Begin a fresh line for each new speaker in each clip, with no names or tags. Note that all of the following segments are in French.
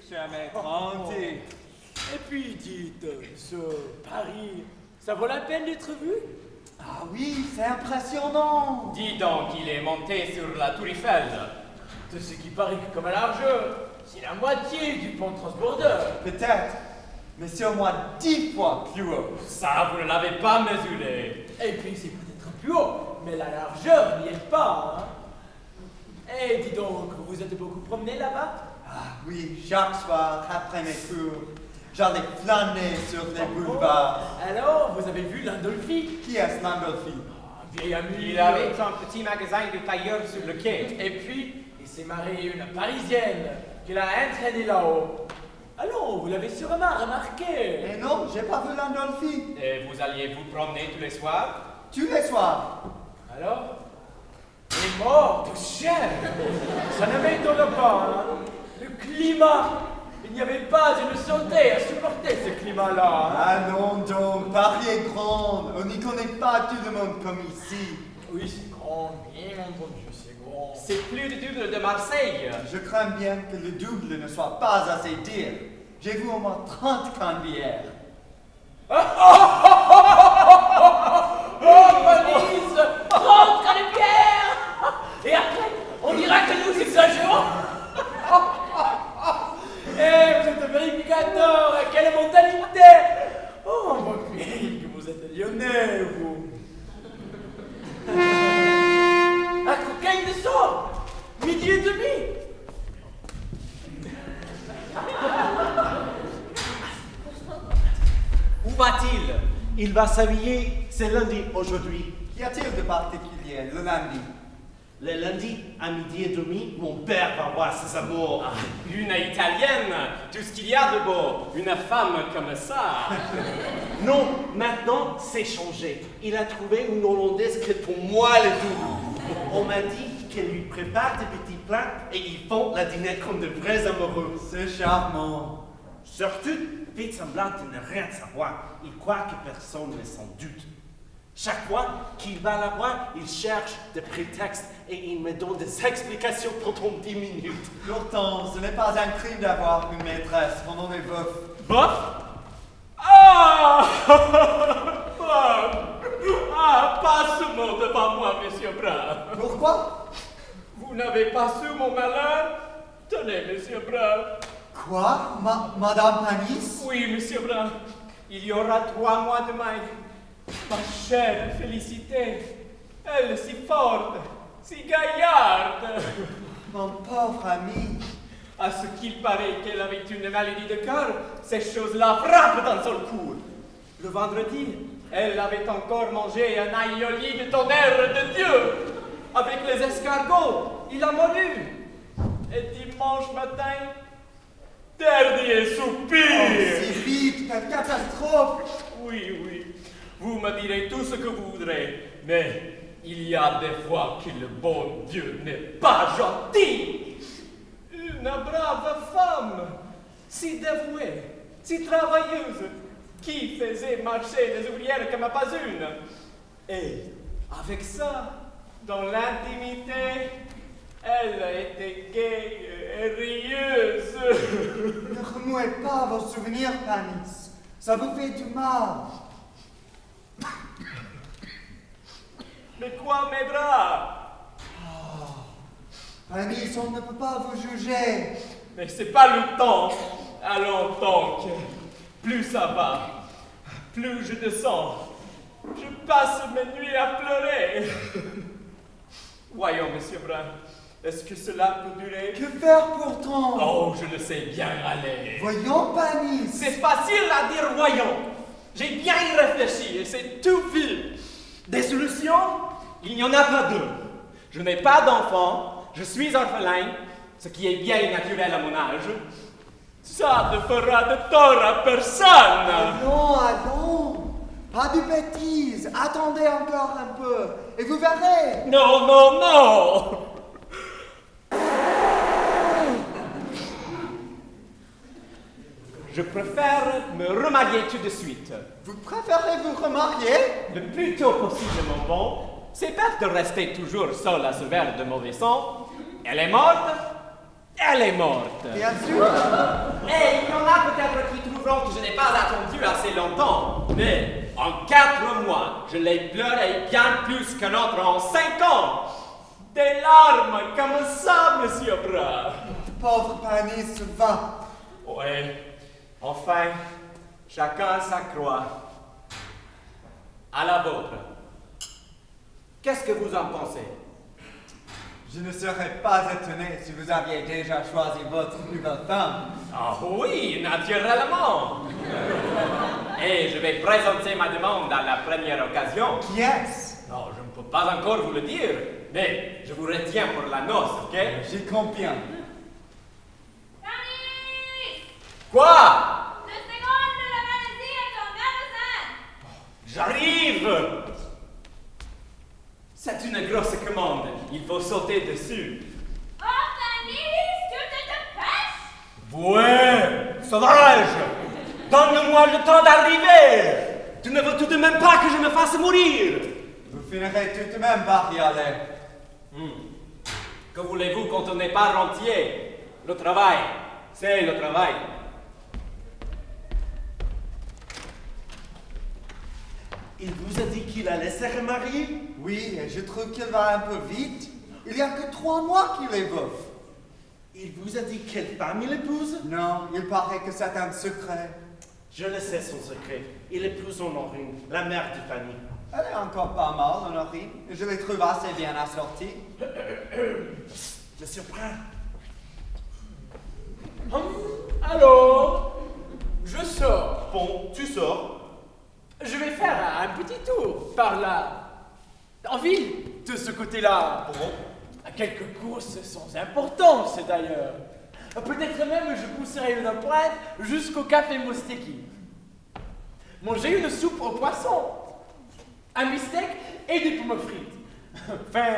jamais grandi.
Et puis dites, ce Paris, ça vaut la peine d'être vu?
Ah oui, c'est impressionnant.
Dis donc, il est monté sur la tour Eiffel.
De ce qui paraît que comme à largeur, c'est la moitié du pont transbordeur.
Peut-être, mais c'est au moins 10 fois plus haut.
Ça, vous ne l'avez pas mesuré.
Et puis c'est peut-être plus haut, mais la largeur n'y est pas. Hein? Et dis donc, vous vous êtes beaucoup promené là-bas?
Ah oui, chaque soir, après mes cours, j'allais flâner sur les boulevards.
Alors, vous avez vu Landolfi?
Qui est-ce, Landolfi?
Un vieil ami.
Il avait un petit magasin de tailleur sur le quai.
Et puis, il s'est marié une Parisienne qu'il a entraînée là-haut. Alors, vous l'avez sûrement remarqué.
Eh non, j'ai pas vu Landolfi.
Et vous alliez vous promener tous les soirs?
Tous les soirs.
Alors? Il est mort, tout cher. Ça ne m'étonne pas, hein. Le climat. Il n'y avait pas une santé à supporter ce climat-là. Hein.
Allons donc, Paris est grande. On n'y connaît pas tout le monde comme ici.
Oui, c'est grand, bien entendu, c'est grand.
C'est plus du double de Marseille.
Je crains bien que le double ne soit pas assez dire. J'ai vu au moins 30 cannebières.
Oh, police! Rentre les pierres! Et après, on dira que nous exagérons! Eh, vous êtes un vérificateur! Quelle mentalité! Oh, mon pays, que vous êtes lyonnais, vous! Un cocaïne de sort! Midi et demi!
Où va-t-il? Il va s'habiller, c'est lundi aujourd'hui.
Qu'y a-t-il de particulier le lundi?
Le lundi, à midi et demi, mon père va voir ses amours.
Une italienne, tout ce qu'il y a de beau. Une femme comme ça.
Non, maintenant, c'est changé. Il a trouvé une Hollandaise qui est pour moi le double. On m'a dit qu'elle lui prépare des petits plats et ils font la dîner comme de vrais amoureux.
C'est charmant.
Surtout, fait semblant de ne rien savoir. Il croit que personne ne s'en doute. Chaque fois qu'il va la voir, il cherche des prétextes et il me donne des explications pendant 10 minutes.
Pourtant, ce n'est pas un crime d'avoir une maîtresse quand on est veuf.
Bof? Ah! Ah, pas ce mot devant moi, monsieur Brun.
Pourquoi?
Vous n'avez pas su mon malheur? Tenez, monsieur Brun.
Quoi? Madame Panis?
Oui, monsieur Brun. Il y aura 3 mois de mai. Ma chère Félicité, elle est si forte, si gaillarde.
Mon pauvre ami.
À ce qu'il paraît qu'elle avait une maladie de cœur, ces choses-là frappent dans son cou. Le vendredi, elle avait encore mangé un aioli de tonnerre de Dieu. Avec les escargots, il a mouru. Et dimanche matin, dernier soupir.
Oh, si vite, quelle catastrophe!
Oui, oui. Vous me direz tout ce que vous voudrez, mais il y a des fois que le bon Dieu n'est pas gentil. Une brave femme, si dévouée, si travailleuse, qui faisait marcher les ouvrières comme pas une. Et avec ça, dans l'intimité, elle était gaie et rieuse.
Ne remuez pas vos souvenirs, Panis. Ça vous fait du mal.
Mais quoi, mes bras?
Panis, on ne peut pas vous juger.
Mais c'est pas le temps. Allons donc. Plus ça va, plus je descends. Je passe mes nuits à pleurer. Voyons, monsieur Brun, est-ce que cela peut durer?
Que faire pourtant?
Oh, je le sais bien, allez.
Voyons, Panis.
C'est facile à dire voyons. J'ai bien y réfléchi et c'est tout vide. Des solutions? Il n'y en a pas deux. Je n'ai pas d'enfant, je suis orphelin, ce qui est bien naturel à mon âge. Ça ne fera de tort à personne.
Allons, allons. Pas de bêtises. Attendez encore un peu et vous verrez.
Non, non, non. Je préfère me remarier tout de suite.
Vous préférez vous remarier?
Le plus tôt possible, mon bon. C'est bête de rester toujours seul à ce verre de mauvais sang. Elle est morte. Elle est morte.
Bien sûr.
Et il y en a peut-être qui trouveront que je n'ai pas attendu assez longtemps. Mais en 4 mois, je l'ai pleuré bien plus qu'un autre en 5 ans. Des larmes comme ça, monsieur Brun.
Pauvre Penny se va.
Ouais, enfin, chacun sa croix. À la vôtre. Qu'est-ce que vous en pensez?
Je ne serais pas étonné si vous aviez déjà choisi votre nouvelle femme.
Ah oui, naturellement. Et je vais présenter ma demande à la première occasion.
Qui est-ce?
Non, je ne peux pas encore vous le dire, mais je vous retiens pour la noce, ok?
J'y conviens.
Camille!
Quoi?
Le second de la maladie est en magasin!
J'arrive! C'est une grosse commande, il faut sauter dessus.
Oh, Camille, tu te dépêches?
Ouais, sauvage! Donne-moi le temps d'arriver! Tu ne veux tout de même pas que je me fasse mourir!
Vous finirez tout de même par y aller.
Que voulez-vous quand on n'est pas rentier? Le travail, c'est le travail.
Il vous a dit qu'il allait se remarier?
Oui, et je trouve qu'il va un peu vite. Il n'y a que 3 mois qu'il est veuf.
Il vous a dit quelle femme il épouse?
Non, il paraît que c'est un secret.
Je le sais son secret. Il épouse Honorine, la mère de Fanny.
Elle est encore pas mal, Honorine. Je les trouve assez bien assortis.
Monsieur Brun,
Alors, je sors.
bon, tu sors.
Je vais faire un petit tour par là. En ville, de ce côté-là.
Bon,
À quelques courses sans importance d'ailleurs. Peut-être même je pousserai une empreinte jusqu'au café Mosteki. Manger une soupe au poisson, un beefsteak et des pommes frites. Enfin,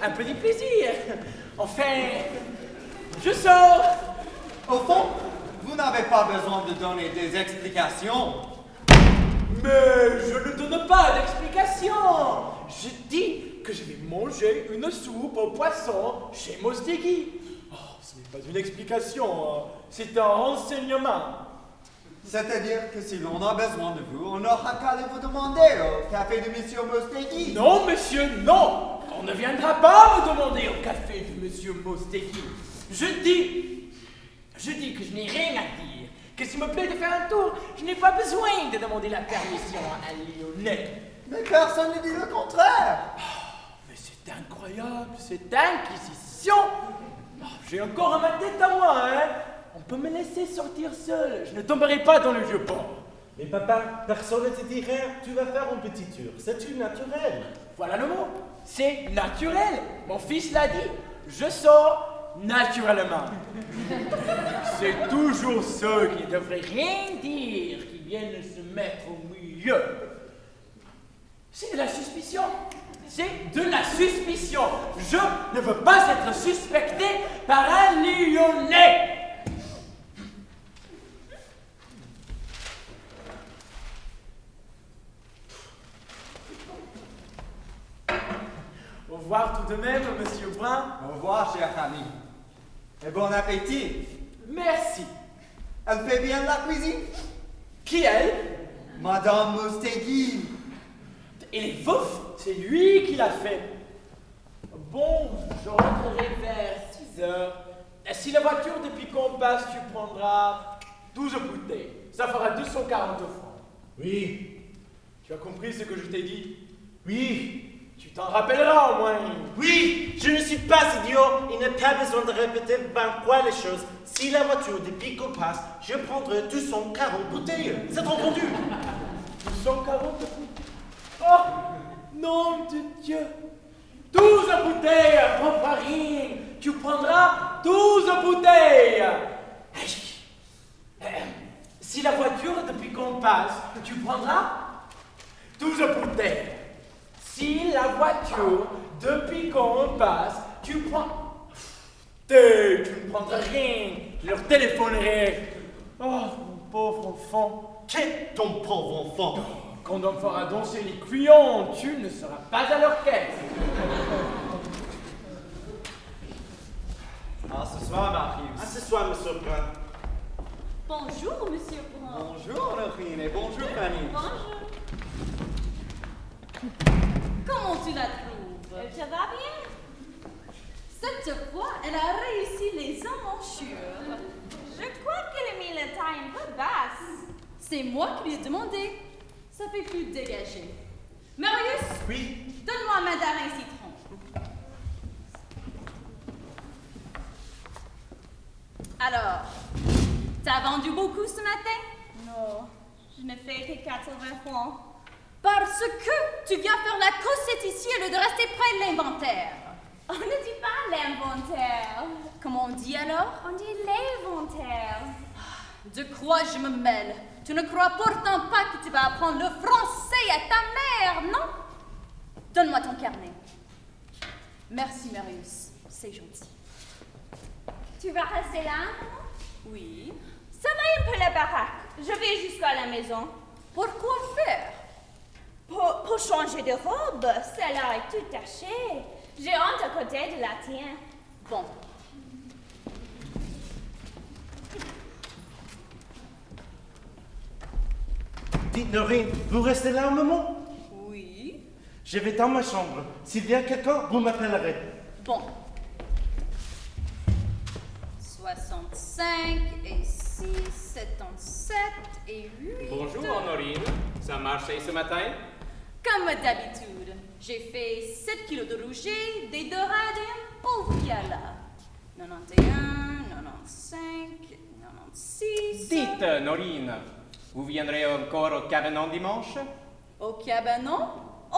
un petit plaisir. Enfin, je sors.
Au fond, vous n'avez pas besoin de donner des explications.
Mais je ne donne pas d'explication. Je dis que je vais manger une soupe au poisson chez Mosteki. Oh, ce n'est pas une explication, hein. C'est un renseignement.
C'est-à-dire que si l'on a besoin de vous, on n'aura qu'à aller vous demander au café de Monsieur Mosteki.
Non, monsieur, non. On ne viendra pas me demander au café de monsieur Mosteki. Je dis que je n'ai rien à dire. Que s'il me plaît de faire un tour, je n'ai pas besoin de demander la permission à Lyonnais.
Mais personne ne dit le contraire.
Mais c'est incroyable, cette inquisition. Oh, j'ai encore ma tête à moi, hein. On peut me laisser sortir seul. Je ne tomberai pas dans le vieux port.
mais papa, personne ne te dit rien. Tu vas faire un petit tour. C'est une naturelle.
Voilà le mot. C'est naturel. Mon fils l'a dit. Je sors naturellement. C'est toujours ceux qui ne devraient rien dire qui viennent se mettre au milieu. C'est de la suspicion. C'est de la suspicion. Je ne veux pas être suspecté par un Lyonnais. Au revoir tout de même, monsieur Brun.
Au revoir, cher ami. Et bon appétit.
Merci.
Elle fait bien la cuisine?
Qui elle?
Madame Mosteki.
Il est veuf, c'est lui qui l'a fait. Bon, je rentrerai vers 6 heures. Si la voiture depuis qu'on passe, tu prendras 12 bouteilles. Ça fera 240 francs.
Oui,
Tu as compris ce que je t'ai dit?
oui,
Tu t'en rappelleras au moins.
oui. Je ne suis pas idiot. Il n'a pas besoin de répéter 20 fois les choses. Si la voiture de Pico passe, je prendrai 240 bouteilles. C'est entendu.
240 bouteilles. Oh, nom de Dieu. 12 bouteilles pour Paris. Tu prendras 12 bouteilles. Si la voiture, depuis qu'on passe, tu prendras 12 bouteilles. Si la voiture, depuis qu'on passe, tu prends... Tu ne prendras rien. Je leur téléphonerai. Oh, mon pauvre enfant.
Qu'est ton pauvre enfant?
Quand on fera danser les couillons, tu ne seras pas à l'orchestre.
À ce soir, Marius.
À ce soir, monsieur Brun.
Bonjour, Monsieur Brun.
Bonjour, Norine, et bonjour, Fanny.
Bonjour.
Comment tu la trouves?
Ça va bien?
Cette fois, elle a réussi les emmanchures.
Je crois qu'elle a mis la taille un peu basse.
C'est moi qui lui ai demandé. Ça fait plus dégagé. Marius,
Oui,
donne-moi un mandarin citron. Alors, t'as vendu beaucoup ce matin?
Non, je ne fais que 80 francs.
Parce que tu viens faire la cossette ici et de rester près de l'inventaire.
On ne dit pas l'inventaire.
Comment on dit alors?
On dit l'inventaire.
De quoi je me mêle? Tu ne crois pourtant pas que tu vas apprendre le français à ta mère, non? Donne-moi ton carnet. Merci, Marius. C'est gentil.
Tu vas rester là?
Oui.
Ça va un peu la baraque. Je vais jusqu'à la maison.
Pourquoi faire?
Pour changer de robe. Celle-là est toute tachée. J'ai honte à côté de la tienne.
Bon.
dites Norine, vous restez là un moment?
Oui.
Je vais dans ma chambre. S'il y a quelqu'un, vous m'appellerez.
Bon. 65 et 6, 77 et 8.
Bonjour, Honorine. Ça a marché ce matin?
Comme d'habitude, j'ai fait 7 kilos de rouget, des dorades et un pauvre gala. 91, 95, 96.
Dites, Norine, vous viendrez encore au cabanon dimanche?
Au cabanon? Oh,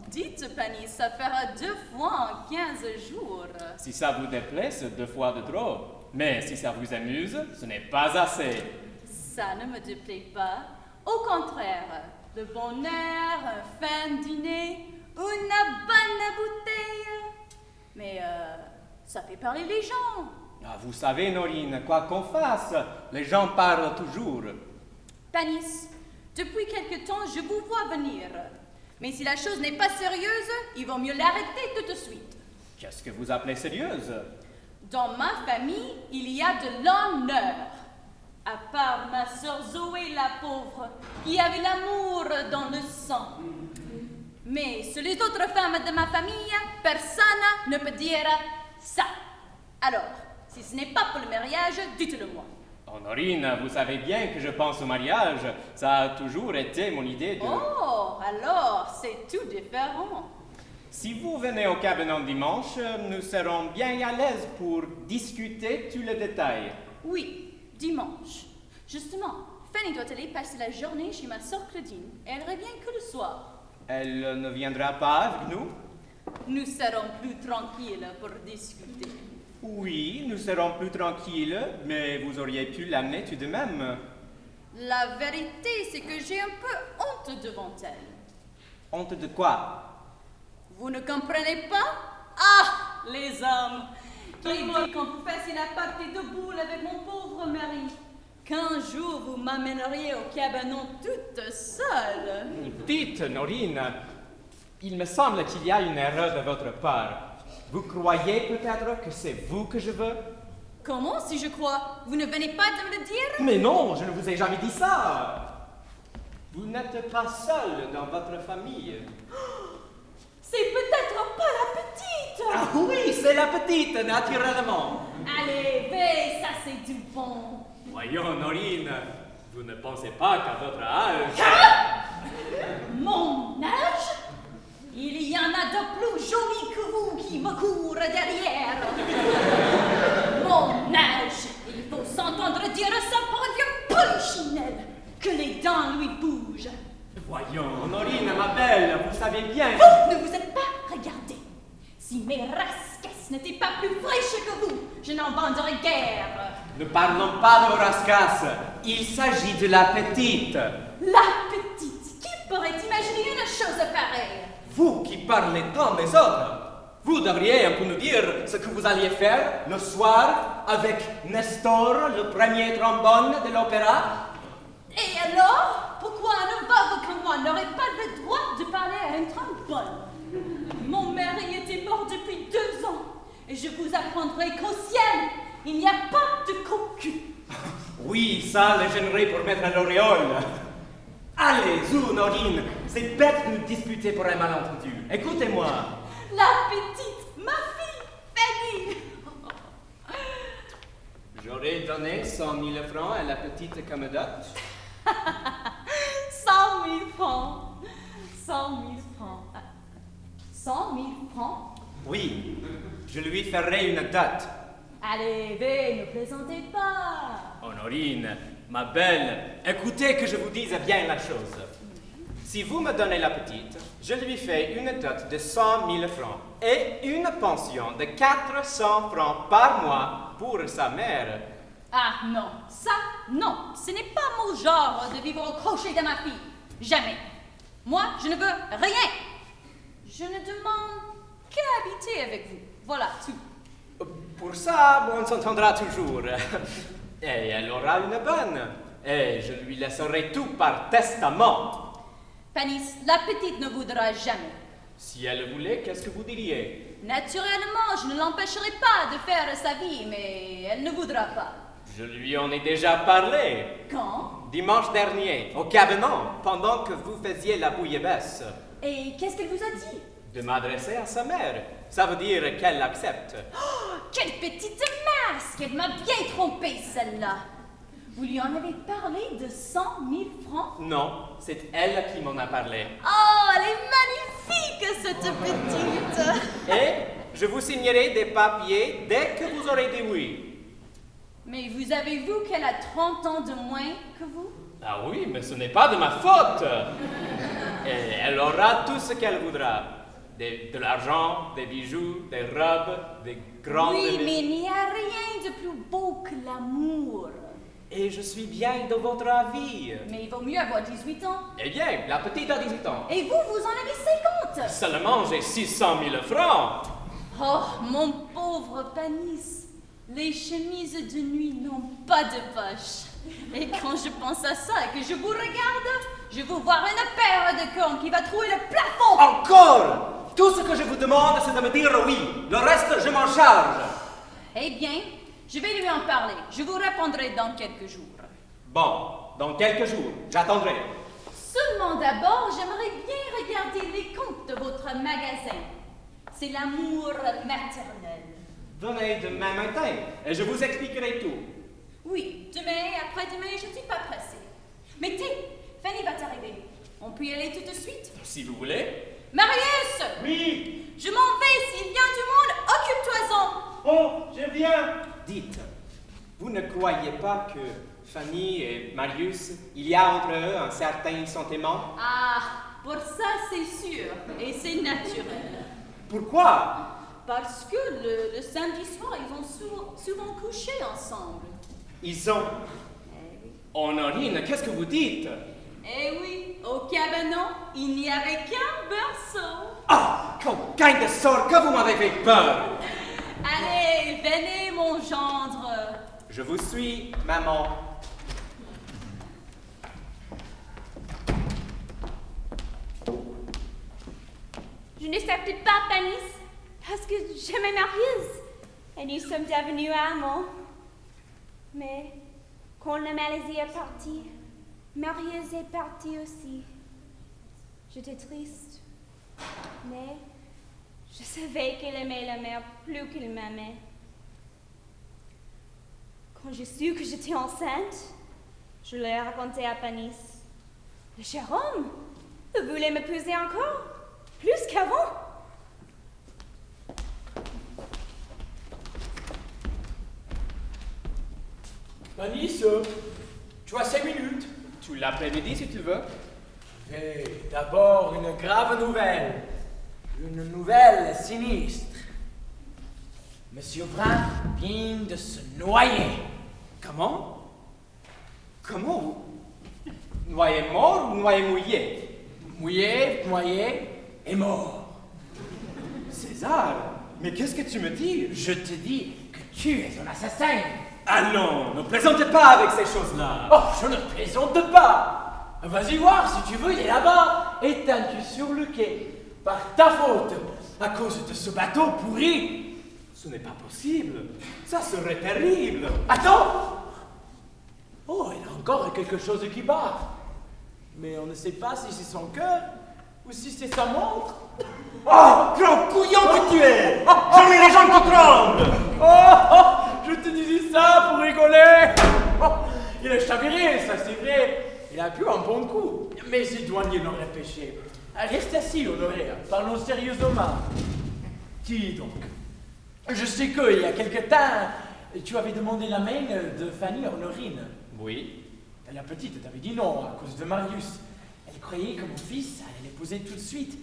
dites, Fanny, ça fera 2 fois en 15 jours.
Si ça vous déplaît, c'est 2 fois de trop. Mais si ça vous amuse, ce n'est pas assez.
Ça ne me déplaît pas. Au contraire, le bon air, un fin dîner, une bonne bouteille. Mais ça fait parler les gens.
Ah, vous savez, Norine, quoi qu'on fasse, les gens parlent toujours.
Panis, depuis quelque temps, je vous vois venir. Mais si la chose n'est pas sérieuse, il vaut mieux l'arrêter tout de suite.
Qu'est-ce que vous appelez sérieuse?
Dans ma famille, il y a de l'honneur. À part ma sœur Zoé, la pauvre, qui avait l'amour dans le sang. Mais sur les autres femmes de ma famille, personne ne peut dire ça. Alors, si ce n'est pas pour le mariage, dites-le moi.
Honorine, vous savez bien que je pense au mariage. Ça a toujours été mon idée de...
Oh, alors, c'est tout différent.
Si vous venez au cabanon dimanche, nous serons bien à l'aise pour discuter tous les détails.
Oui, dimanche. Justement, Fanny doit aller passer la journée chez ma sœur Claudine. Elle revient que le soir.
Elle ne viendra pas avec nous?
Nous serons plus tranquilles pour discuter.
Oui, nous serons plus tranquilles, mais vous auriez pu l'amener tout de même.
La vérité, c'est que j'ai un peu honte devant elle.
Honte de quoi?
Vous ne comprenez pas? Ah, les hommes! Qui dit quand vous fassiez la partie de boules avec mon pauvre mari, qu'un jour vous m'amèneriez au cabanon toute seule?
Dites, Norine, il me semble qu'il y a une erreur de votre part. Vous croyez peut-être que c'est vous que je veux?
Comment, si je crois? Vous ne venez pas de me le dire?
Mais non, je ne vous ai jamais dit ça. Vous n'êtes pas seul dans votre famille.
C'est peut-être pas la petite!
Ah oui, c'est la petite, naturellement.
Allez, vais, ça c'est du bon.
Voyons, Norine, vous ne pensez pas qu'à votre âge...
Mon âge? Il y en a de plus jolis que vous qui me courent derrière. Mon âge, il faut s'entendre dire ça pour un vieux polichinelle, que les dents lui bougent.
Voyons, Norine, ma belle, vous savez bien...
Vous ne vous êtes pas regardé. Si mes rascasses n'étaient pas plus fraîches que vous, je n'en vendrais guère.
Ne parlons pas de vos rascasses. Il s'agit de la petite.
La petite, qui pourrait imaginer une chose pareille?
Vous qui parlez tant des autres, vous devriez un peu nous dire ce que vous alliez faire le soir avec Nestor, le premier trombone de l'opéra.
Et alors, pourquoi un veuve comme moi n'aurait pas le droit de parler à un trombone? Mon mari était mort depuis 2 ans, Et je vous apprendrai qu'au ciel, il n'y a pas de cocu.
Oui, ça le gênerait pour mettre à l'auréole. Allez, zou, Norine, c'est bête de nous disputer pour un malentendu. Écoutez-moi.
La petite, ma fille, Fanny.
J'aurais donné 100 000 francs à la petite comme dot.
100 000 francs. 100 000 francs. 100 000 francs.
Oui, je lui ferai une dot.
Allez, veuillez, ne plaisantez pas.
Honorine, ma belle, écoutez que je vous dise bien la chose. Si vous me donnez la petite, je lui fais une dot de 100 000 francs et une pension de 400 francs par mois pour sa mère.
Ah non, ça, non. Ce n'est pas mon genre de vivre au crochet de ma fille. Jamais. Moi, je ne veux rien. Je ne demande qu'à habiter avec vous. Voilà, tout.
Pour ça, on s'entendra toujours. Et elle aura une bonne. Et je lui laisserai tout par testament.
Panis, la petite ne voudra jamais.
Si elle voulait, qu'est-ce que vous diriez?
Naturellement, je ne l'empêcherai pas de faire sa vie, mais elle ne voudra pas.
Je lui en ai déjà parlé.
Quand?
Dimanche dernier, au cabinet, pendant que vous faisiez la bouillabaisse.
Et qu'est-ce qu'elle vous a dit?
De m'adresser à sa mère. Ça veut dire qu'elle accepte.
Oh, quelle petite masque! Elle m'a bien trompée, celle-là. Vous lui en avez parlé de 100 000 francs?
Non, c'est elle qui m'en a parlé.
Oh, elle est magnifique, cette petite!
Et je vous signerai des papiers dès que vous aurez dit oui.
Mais vous avez vu qu'elle a 30 ans de moins que vous?
Ah oui, mais ce n'est pas de ma faute. Et elle aura tout ce qu'elle voudra. De l'argent, des bijoux, des robes, des grandes...
Oui, mais il n'y a rien de plus beau que l'amour.
Et je suis bien de votre avis.
Mais il vaut mieux avoir 18 ans.
Eh bien, la petite a 18 ans.
Et vous, vous en avez 50.
Seulement, j'ai 600 000 francs.
Oh, mon pauvre Panis. Les chemises de nuit n'ont pas de poche. Et quand je pense à ça et que je vous regarde, je veux voir une paire de cornes qui va trouver le plafond.
Encore! Tout ce que je vous demande, c'est de me dire oui. Le reste, je m'en charge.
Eh bien, je vais lui en parler. Je vous répondrai dans quelques jours.
Bon, dans quelques jours, j'attendrai.
Seulement d'abord, j'aimerais bien regarder les comptes de votre magasin. C'est l'amour maternel.
Venez demain matin et je vous expliquerai tout.
Oui, demain, après-demain, je ne suis pas pressée. Mais Fanny va t'arriver. On peut y aller tout de suite?
Si vous voulez.
Marius!
Oui.
Je m'en vais, s'il vient du monde, occupe-toi-en!
Oh, je viens.
Dites, vous ne croyez pas que Fanny et Marius, il y a entre eux un certain sentiment?
Ah, pour ça, c'est sûr. Et c'est naturel.
Pourquoi?
Parce que le samedi soir, ils ont souvent couché ensemble.
Ils ont... Honorine, qu'est-ce que vous dites?
Eh oui, au cabanon, il n'y avait qu'un berceau.
Ah, coquin de sort, que vous m'avez fait peur!
Allez, venez, mon gendre.
Je vous suis, maman.
Je ne sais pas, Panis, parce que j'aimais Marius et nous sommes devenus amants. Mais quand la maladie est partie, Marius est parti aussi. J'étais triste, mais je savais qu'il aimait la mère plus qu'il m'aimait. Quand j'ai su que j'étais enceinte, je l'ai raconté à Panis. Le cher homme voulait m'épouser encore, plus qu'avant.
Panis, tu as 5 minutes.
Tout l'après-midi, si tu veux.
Et d'abord, une grave nouvelle. Une nouvelle sinistre. Monsieur Brun vient de se noyer.
Comment? Comment? Noyé mort ou noyé mouillé?
Mouillé, noyé et mort.
César, mais qu'est-ce que tu me dis?
Je te dis que tu es un assassin.
Allons, ne plaisantez pas avec ces choses-là.
Oh, je ne plaisante pas. Vas-y voir si tu veux, il est là-bas, étendu sur le quai. Par ta faute, à cause de ce bateau pourri.
Ce n'est pas possible. Ça serait terrible.
Attends! Oh, il a encore quelque chose qui bat. Mais on ne sait pas si c'est son cœur ou si c'est sa montre.
Oh, grand couillon que tu es! J'en ai les jambes qui tremblent!
Oh, je te disais ça pour rigoler. Oh, il est chaviré, ça c'est vrai. Il a pu un bon coup. Mais ces douaniers n'auraient péché. Reste assis, Honoré. Parlons sérieusement. Qui donc? Je sais qu'il y a quelque temps, tu avais demandé la main de Fanny Honorine.
Oui.
La petite t'avait dit non à cause de Marius. Elle croyait que mon fils allait l'épouser tout de suite.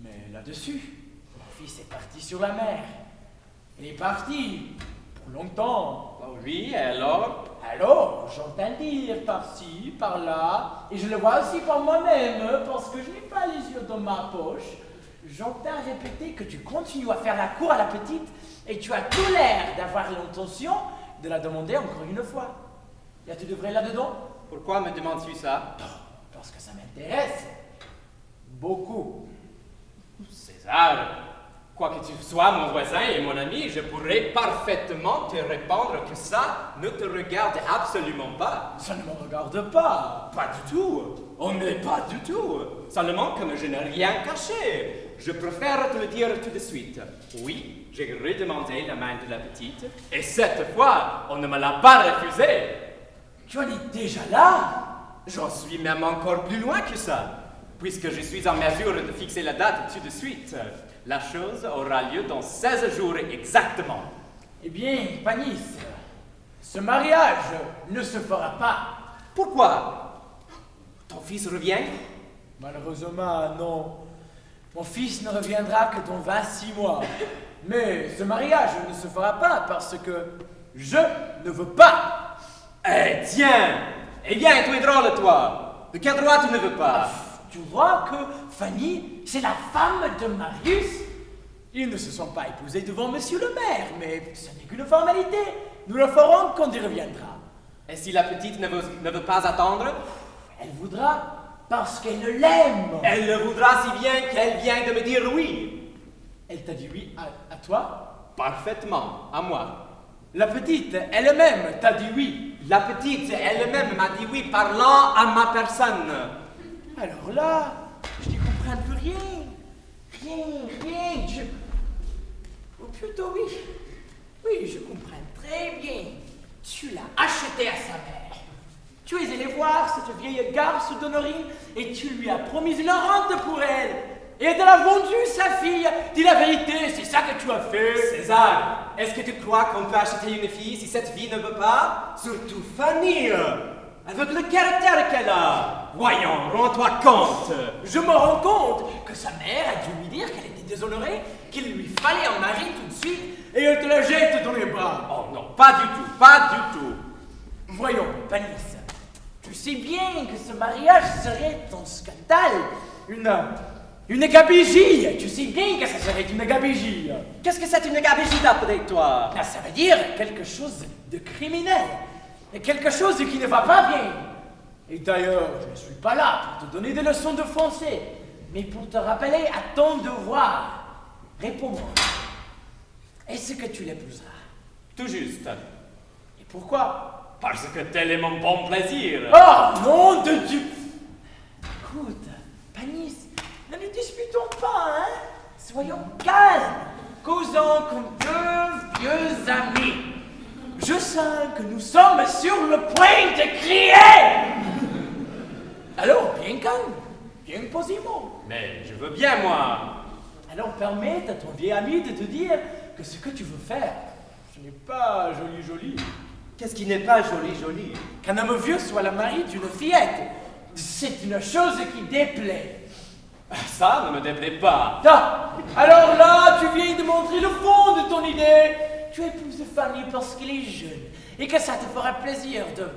Mais là-dessus, mon fils est parti sur la mer. Il est parti pour longtemps.
Oh oui, alors?
Alors, j'entends dire par-ci, par-là, et je le vois aussi par moi-même, parce que je n'ai pas les yeux dans ma poche. J'entends répéter que tu continues à faire la cour à la petite, et tu as tout l'air d'avoir l'intention de la demander encore une fois. Y a-t-il de vrai là-dedans?
Pourquoi me demandes-tu ça?
Parce que ça m'intéresse. Beaucoup.
César, quoi que tu sois mon voisin et mon ami, je pourrais parfaitement te répondre que ça ne te regarde absolument pas.
Ça ne me regarde pas.
Pas du tout. Oh, mais pas du tout. Seulement comme je n'ai rien caché. Je préfère te le dire tout de suite. Oui, j'ai redemandé la main de la petite, et cette fois, on ne me l'a pas refusée.
Tu en es déjà là?
J'en suis même encore plus loin que ça, puisque je suis en mesure de fixer la date tout de suite. La chose aura lieu dans 16 jours exactement.
Eh bien, Panis, ce mariage ne se fera pas.
Pourquoi? Ton fils revient?
Malheureusement, non. Mon fils ne reviendra que dans 26 mois. Mais ce mariage ne se fera pas parce que je ne veux pas.
Eh tiens! Eh bien, tu es drôle, toi! De quel droit tu ne veux pas?
Tu vois que Fanny, c'est la femme de Marius? Ils ne se sont pas épousés devant monsieur le maire, mais ce n'est qu'une formalité. Nous le ferons quand il reviendra.
Et si la petite ne veut pas attendre?
Elle voudra parce qu'elle l'aime.
Elle le voudra si bien qu'elle vient de me dire oui.
Elle t'a dit oui à toi?
Parfaitement, à moi.
La petite elle-même t'a dit oui.
La petite elle-même m'a dit oui parlant à ma personne.
Alors là, je n'y comprends plus rien. Rien. Ou plutôt oui. Oui, je comprends très bien. Tu l'as acheté à sa mère. Tu es allé voir cette vieille garce d'Honorine et tu lui as promis une rente pour elle. Et elle a vendu sa fille. Dis la vérité, c'est ça que tu as fait.
César, est-ce que tu crois qu'on peut acheter une fille si cette fille ne veut pas? Surtout Fanny, avec le caractère qu'elle a. Voyons, rends-toi compte.
Je me rends compte que sa mère a dû lui dire qu'elle était déshonorée, qu'il lui fallait un mari tout de suite, et elle te la jette dans les bras.
Oh non, pas du tout.
Voyons, Panis, tu sais bien que ce mariage serait un scandale, une gabegie. Tu sais bien que ça serait une gabegie.
Qu'est-ce que c'est une gabegie d'après toi?
Ah, ça veut dire quelque chose de criminel, et quelque chose qui ne va pas bien. Et d'ailleurs, je ne suis pas là pour te donner des leçons de français, mais pour te rappeler à ton devoir. Réponds-moi. Est-ce que tu l'épouseras?
Tout juste.
Et pourquoi?
Parce que tel est mon bon plaisir.
Oh, nom de Dieu! Écoute, Panis, ne nous disputons pas, hein? Soyons calmes, causons comme deux vieux amis. Je sens que nous sommes sur le point de crier! Alors, bien calme, bien posément.
Mais je veux bien, moi.
Alors, permets à ton vieil ami de te dire que ce que tu veux faire, ce n'est pas joli.
Qu'est-ce qui n'est pas joli?
Qu'un homme vieux soit le mari d'une fillette, c'est une chose qui déplaît.
Ça ne me déplaît pas.
Ah, alors là, tu viens de montrer le fond de ton idée. Tu épouses Fanny parce qu'elle est jeune et que ça te fera plaisir de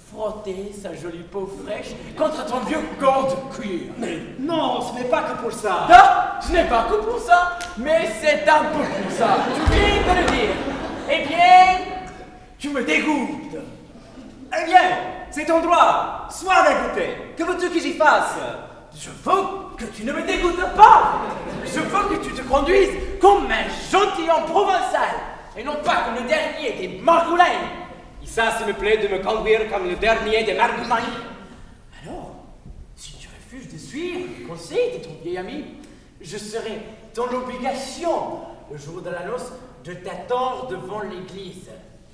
frotter sa jolie peau fraîche contre ton vieux corps de cuir.
Mais non, ce n'est pas que pour ça.
Ah, ce n'est pas que pour ça, mais c'est un peu pour ça. Tu viens de le dire. Eh bien, tu me dégoûtes.
Eh bien, c'est ton droit. Sois dégoûté. Que veux-tu que j'y fasse?
Je veux que tu ne me dégoûtes pas. Je veux que tu te conduises comme un gentilhomme provençal. et non pas comme le dernier des Margoulins.
Et ça, s'il me plaît, de me conduire comme le dernier des Margoulins.
Alors, si tu refuses de suivre les conseils de ton vieil ami, je serai dans l'obligation, le jour de la noce, de t'attendre devant l'église.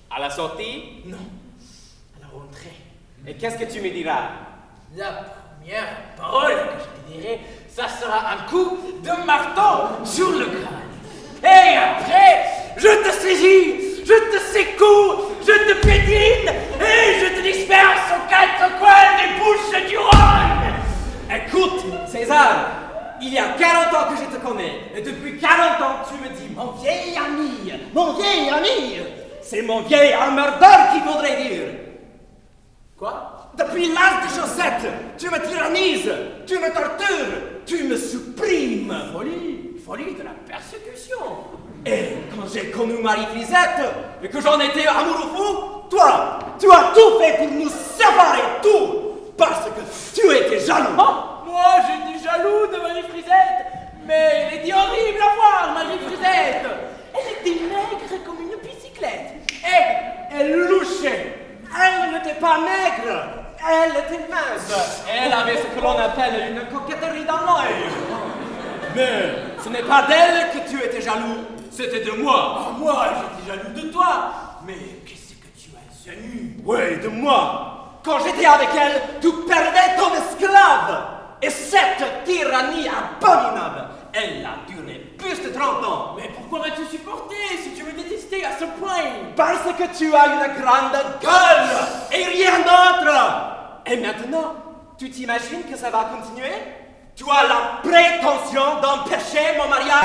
À la sortie,
Non, à la rentrée.
et qu'est-ce que tu me diras?
La première parole que je te dirai, ça sera un coup de marteau sur le crâne. Et après, je te saisis, je te secoue, je te pétine et je te disperse aux quatre coins des bouches du Rhône.
Écoute, César, il y a 40 ans que je te connais, et depuis 40 ans, tu me dis mon vieil ami. C'est mon vieil armardeur qu'il faudrait dire.
Quoi?
Depuis l'âge de Josette, tu me tyrannises, tu me tortures, tu me supprimes.
Folie de la persécution.
Et quand j'ai connu Marie-Frisette, et que j'en étais amoureux fou, toi, tu as tout fait pour nous séparer, tout, parce que tu étais jaloux.
Moi, j'étais jaloux de Marie-Frisette, mais elle était horrible à voir, Marie-Frisette. Elle était maigre comme une bicyclette, et elle louchait.
Elle n'était pas maigre, elle était mince. Elle avait ce que l'on appelle une coquetterie dans l'œil. Mais ce n'est pas d'elle que tu étais jaloux, c'était de moi.
Oh, moi, j'étais jaloux de toi. Mais qu'est-ce que tu as insinué?
Oui, de moi. Quand j'étais avec elle, tu perdais ton esclave. Et cette tyrannie abominable, elle a duré plus de 30 ans.
Mais pourquoi m'as-tu supporté si tu me détestais à ce point?
Parce que tu as une grande gueule et rien d'autre. Et maintenant, tu t'imagines que ça va continuer? Tu as la prétention d'empêcher mon mariage